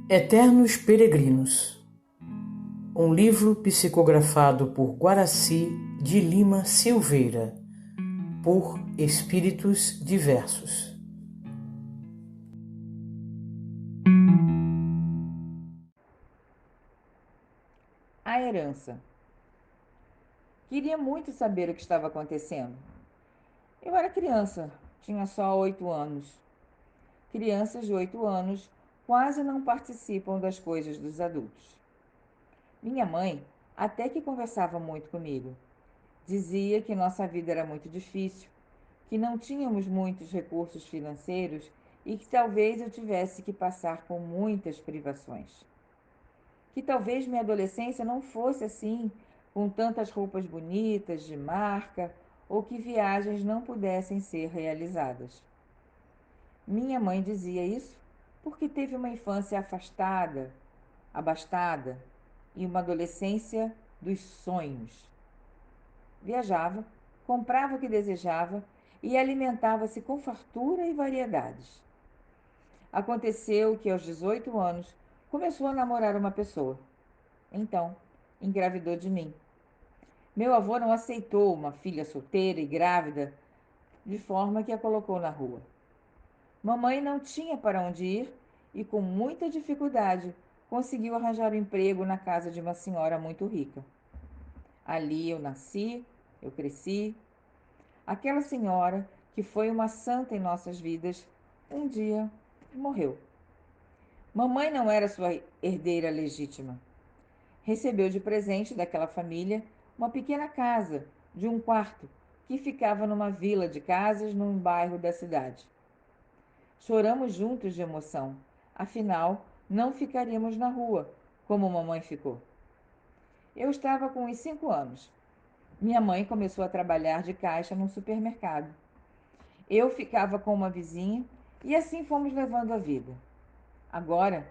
Eternos Peregrinos. Um livro psicografado por Guaraci de Lima Silveira, por espíritos diversos. A herança. Queria muito saber o que estava acontecendo. Eu era criança, tinha só 8 anos. Crianças de 8 anos quase não participam das coisas dos adultos. Minha mãe até que conversava muito comigo. Dizia que nossa vida era muito difícil, que não tínhamos muitos recursos financeiros e que talvez eu tivesse que passar por muitas privações. Que talvez minha adolescência não fosse assim, com tantas roupas bonitas, de marca, ou que viagens não pudessem ser realizadas. Minha mãe dizia isso porque teve uma infância afastada, abastada e uma adolescência dos sonhos. Viajava, comprava o que desejava e alimentava-se com fartura e variedades. Aconteceu que aos 18 anos começou a namorar uma pessoa. Então, engravidou de mim. Meu avô não aceitou uma filha solteira e grávida, de forma que a colocou na rua. Mamãe não tinha para onde ir e, com muita dificuldade, conseguiu arranjar um emprego na casa de uma senhora muito rica. Ali eu nasci, eu cresci. Aquela senhora, que foi uma santa em nossas vidas, um dia morreu. Mamãe não era sua herdeira legítima. Recebeu de presente daquela família uma pequena casa de um quarto que ficava numa vila de casas num bairro da cidade. Choramos juntos de emoção, afinal, não ficaríamos na rua, como mamãe ficou. Eu estava com uns 5 anos. Minha mãe começou a trabalhar de caixa num supermercado. Eu ficava com uma vizinha e assim fomos levando a vida. Agora,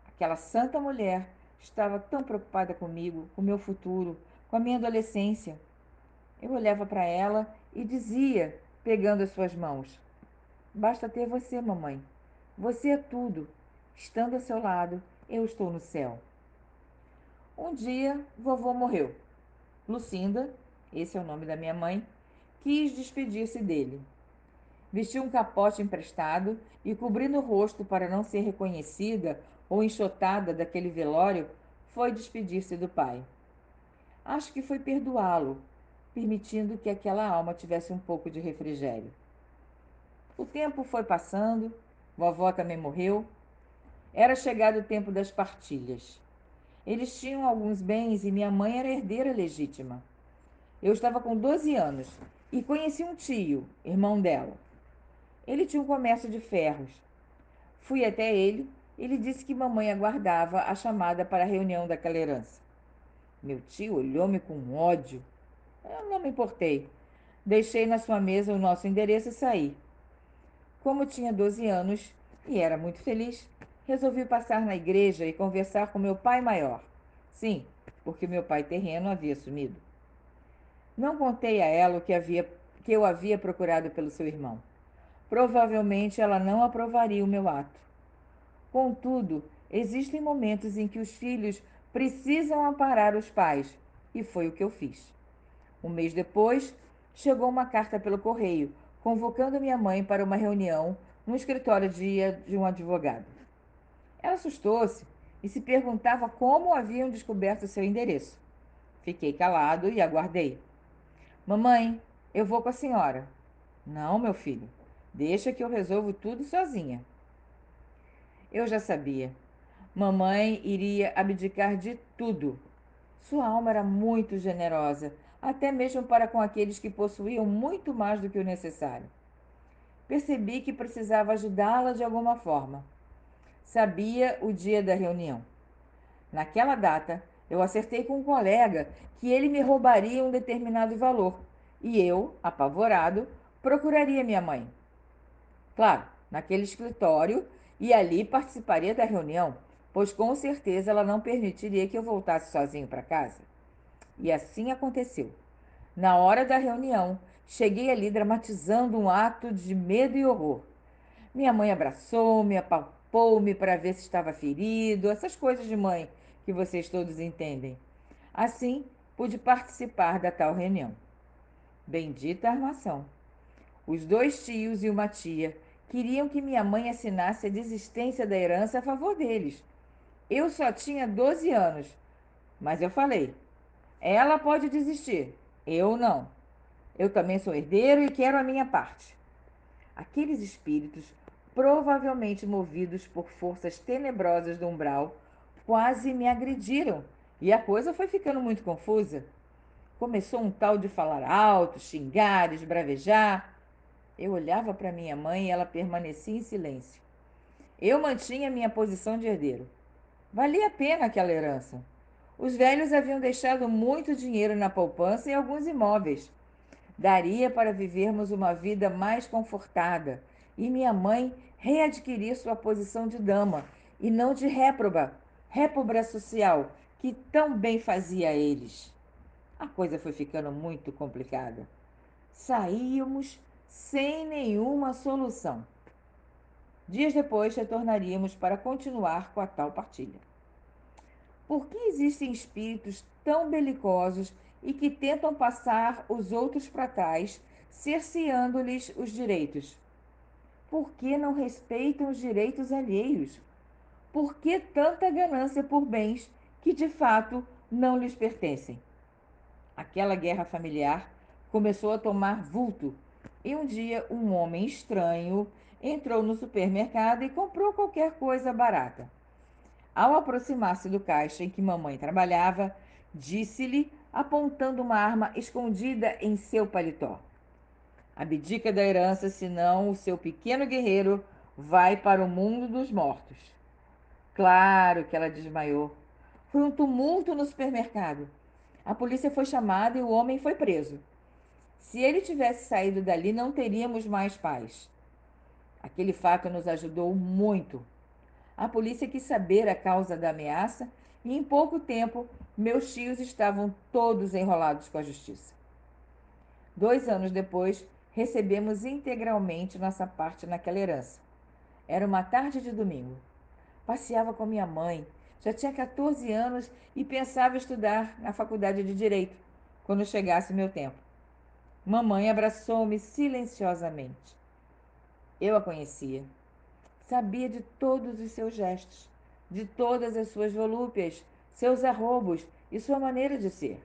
aquela santa mulher estava tão preocupada comigo, com o meu futuro, com a minha adolescência. Eu olhava para ela e dizia, pegando as suas mãos: Basta ter você, mamãe. Você é tudo. Estando a seu lado, eu estou no céu. Um dia, vovô morreu. Lucinda, esse é o nome da minha mãe, quis despedir-se dele. Vestiu um capote emprestado e, cobrindo o rosto para não ser reconhecida ou enxotada daquele velório, foi despedir-se do pai. Acho que foi perdoá-lo, permitindo que aquela alma tivesse um pouco de refrigério. O tempo foi passando, vovó também morreu. Era chegado o tempo das partilhas. Eles tinham alguns bens e minha mãe era herdeira legítima. Eu estava com 12 anos e conheci um tio, irmão dela. Ele tinha um comércio de ferros. Fui até ele. Ele disse que mamãe aguardava a chamada para a reunião daquela herança. Meu tio olhou-me com ódio. Eu não me importei. Deixei na sua mesa o nosso endereço e saí. Como tinha 12 anos e era muito feliz, resolvi passar na igreja e conversar com meu pai maior. Sim, porque meu pai terreno havia sumido. Não contei a ela que eu havia procurado pelo seu irmão. Provavelmente ela não aprovaria o meu ato. Contudo, existem momentos em que os filhos precisam amparar os pais, e foi o que eu fiz. Um mês depois, chegou uma carta pelo correio, convocando minha mãe para uma reunião no escritório de um advogado. Ela assustou-se e se perguntava como haviam descoberto seu endereço. Fiquei calado e aguardei. Mamãe, eu vou com a senhora. Não, meu filho, deixa que eu resolvo tudo sozinha. Eu já sabia. Mamãe iria abdicar de tudo. Sua alma era muito generosa, até mesmo para com aqueles que possuíam muito mais do que o necessário. Percebi que precisava ajudá-la de alguma forma. Sabia o dia da reunião. Naquela data, eu acertei com um colega que ele me roubaria um determinado valor e eu, apavorado, procuraria minha mãe. Claro, naquele escritório e ali participaria da reunião, pois com certeza ela não permitiria que eu voltasse sozinho para casa. E assim aconteceu. Na hora da reunião, cheguei ali dramatizando um ato de medo e horror. Minha mãe abraçou-me, Raspou-me para ver se estava ferido, essas coisas de mãe que vocês todos entendem. Assim, pude participar da tal reunião. Bendita armação. Os dois tios e uma tia queriam que minha mãe assinasse a desistência da herança a favor deles. Eu só tinha 12 anos, mas eu falei: ela pode desistir, eu não. Eu também sou herdeiro e quero a minha parte. Aqueles espíritos, provavelmente movidos por forças tenebrosas do umbral, quase me agrediram e a coisa foi ficando muito confusa. Começou um tal de falar alto, xingar, esbravejar. Eu olhava para minha mãe e ela permanecia em silêncio. Eu mantinha minha posição de herdeiro. Valia a pena aquela herança. Os velhos haviam deixado muito dinheiro na poupança e alguns imóveis. Daria para vivermos uma vida mais confortada e minha mãe readquirir sua posição de dama e não de réproba social, que tão bem fazia a eles. A coisa foi ficando muito complicada. Saíamos sem nenhuma solução. Dias depois retornaríamos para continuar com a tal partilha. Por que existem espíritos tão belicosos e que tentam passar os outros para trás, cerceando-lhes os direitos? Por que não respeitam os direitos alheios? Por que tanta ganância por bens que de fato não lhes pertencem? Aquela guerra familiar começou a tomar vulto e um dia um homem estranho entrou no supermercado e comprou qualquer coisa barata. Ao aproximar-se do caixa em que mamãe trabalhava, disse-lhe, apontando uma arma escondida em seu paletó: abdica da herança, senão o seu pequeno guerreiro vai para o mundo dos mortos. Claro que ela desmaiou. Foi um tumulto no supermercado. A polícia foi chamada e o homem foi preso. Se ele tivesse saído dali, não teríamos mais paz. Aquele fato nos ajudou muito. A polícia quis saber a causa da ameaça e, em pouco tempo, meus tios estavam todos enrolados com a justiça. 2 anos depois, recebemos integralmente nossa parte naquela herança. Era uma tarde de domingo. Passeava com minha mãe. Já tinha 14 anos e pensava estudar na faculdade de Direito, quando chegasse meu tempo. Mamãe abraçou-me silenciosamente. Eu a conhecia. Sabia de todos os seus gestos, de todas as suas volúpias, seus arrobos e sua maneira de ser.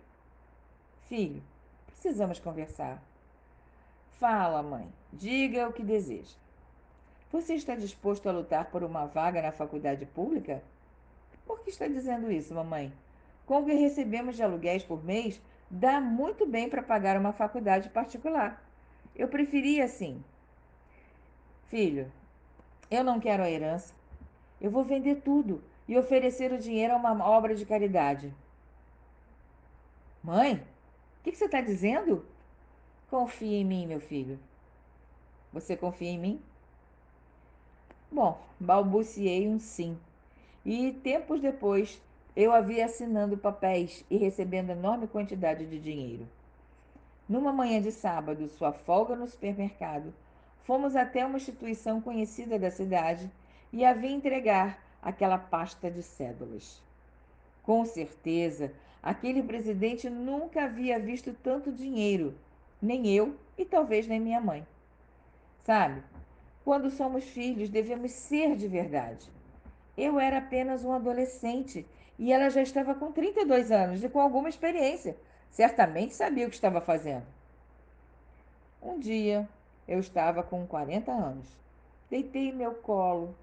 Filho, precisamos conversar. Fala, mãe. Diga o que deseja. Você está disposto a lutar por uma vaga na faculdade pública? Por que está dizendo isso, mamãe? Com o que recebemos de aluguéis por mês, dá muito bem para pagar uma faculdade particular. Eu preferia assim. Filho, eu não quero a herança. Eu vou vender tudo e oferecer o dinheiro a uma obra de caridade. Mãe, o que você está dizendo? Confie em mim, meu filho. Você confia em mim? Bom, balbuciei um sim. E tempos depois, eu havia assinando papéis e recebendo enorme quantidade de dinheiro. Numa manhã de sábado, sua folga no supermercado, fomos até uma instituição conhecida da cidade e a vi entregar aquela pasta de cédulas. Com certeza, aquele presidente nunca havia visto tanto dinheiro, nem eu e talvez nem minha mãe. Sabe, quando somos filhos, devemos ser de verdade. Eu era apenas um adolescente e ela já estava com 32 anos e com alguma experiência. Certamente sabia o que estava fazendo. Um dia, eu estava com 40 anos. Deitei em meu colo,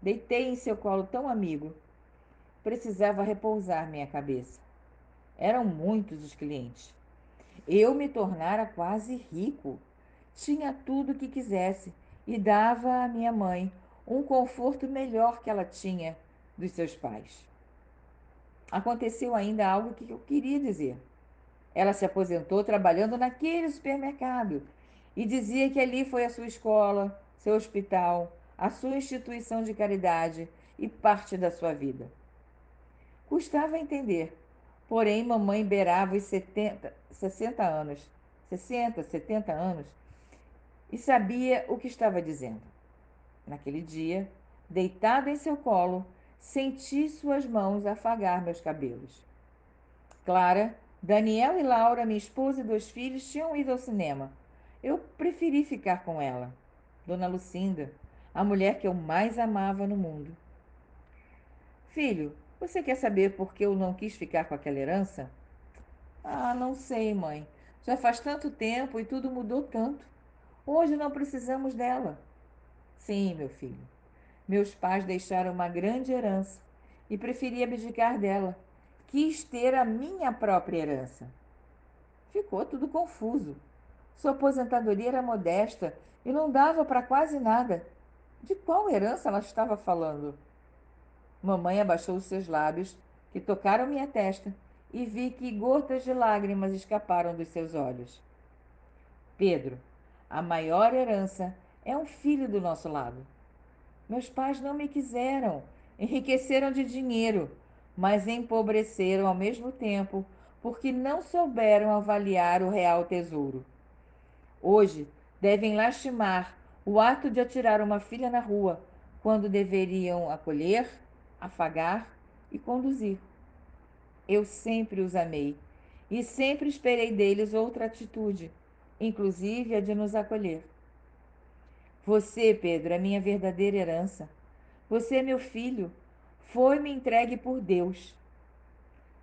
deitei em seu colo tão amigo. Precisava repousar minha cabeça. Eram muitos os clientes. Eu me tornara quase rico. Tinha tudo o que quisesse e dava à minha mãe um conforto melhor que ela tinha dos seus pais. Aconteceu ainda algo que eu queria dizer. Ela se aposentou trabalhando naquele supermercado e dizia que ali foi a sua escola, seu hospital, a sua instituição de caridade e parte da sua vida. Custava entender, porém mamãe beirava os 60 anos, 60, 70 anos, e sabia o que estava dizendo. Naquele dia, Deitada em seu colo, senti suas mãos afagar meus cabelos. Clara, Daniel e Laura, minha esposa e 2 filhos, tinham ido ao cinema. Eu preferi ficar com ela, Dona Lucinda, a mulher que eu mais amava no mundo. Filho, você quer saber por que eu não quis ficar com aquela herança? Ah, não sei, mãe. Já faz tanto tempo e tudo mudou tanto. Hoje não precisamos dela. Sim, meu filho. Meus pais deixaram uma grande herança e preferi abdicar dela. Quis ter a minha própria herança. Ficou tudo confuso. Sua aposentadoria era modesta e não dava para quase nada. De qual herança ela estava falando? Mamãe abaixou os seus lábios, que tocaram minha testa, e vi que gotas de lágrimas escaparam dos seus olhos. Pedro, a maior herança é um filho do nosso lado. Meus pais não me quiseram, enriqueceram de dinheiro, mas empobreceram ao mesmo tempo, porque não souberam avaliar o real tesouro. Hoje, devem lastimar o ato de atirar uma filha na rua, quando deveriam acolher, afagar e conduzir. Eu sempre os amei e sempre esperei deles outra atitude, inclusive a de nos acolher. Você, Pedro, é minha verdadeira herança. Você é meu filho. Foi-me entregue por Deus.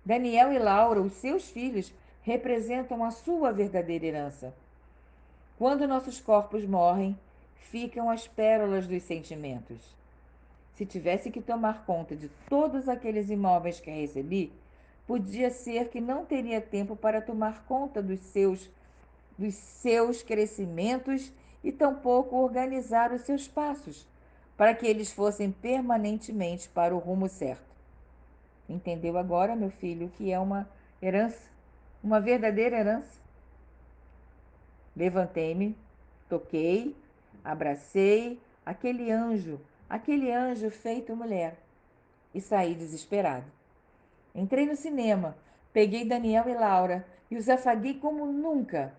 Daniel e Laura, os seus filhos, representam a sua verdadeira herança. Quando nossos corpos morrem, ficam as pérolas dos sentimentos. Se tivesse que tomar conta de todos aqueles imóveis que recebi, podia ser que não teria tempo para tomar conta dos seus crescimentos e tampouco organizar os seus passos, para que eles fossem permanentemente para o rumo certo. Entendeu agora, meu filho, o que é uma herança? Uma verdadeira herança? Levantei-me, toquei, abracei aquele anjo feito mulher, e saí desesperado. Entrei no cinema, peguei Daniel e Laura e os afaguei como nunca.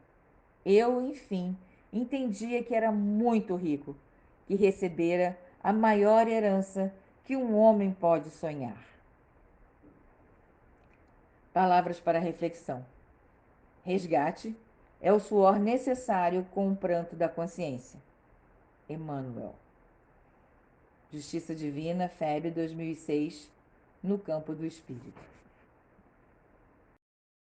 Eu, enfim, entendia que era muito rico, que recebera a maior herança que um homem pode sonhar. Palavras para reflexão. Resgate é o suor necessário com o pranto da consciência. Emmanuel. Justiça Divina, FEB 2006, no campo do espírito.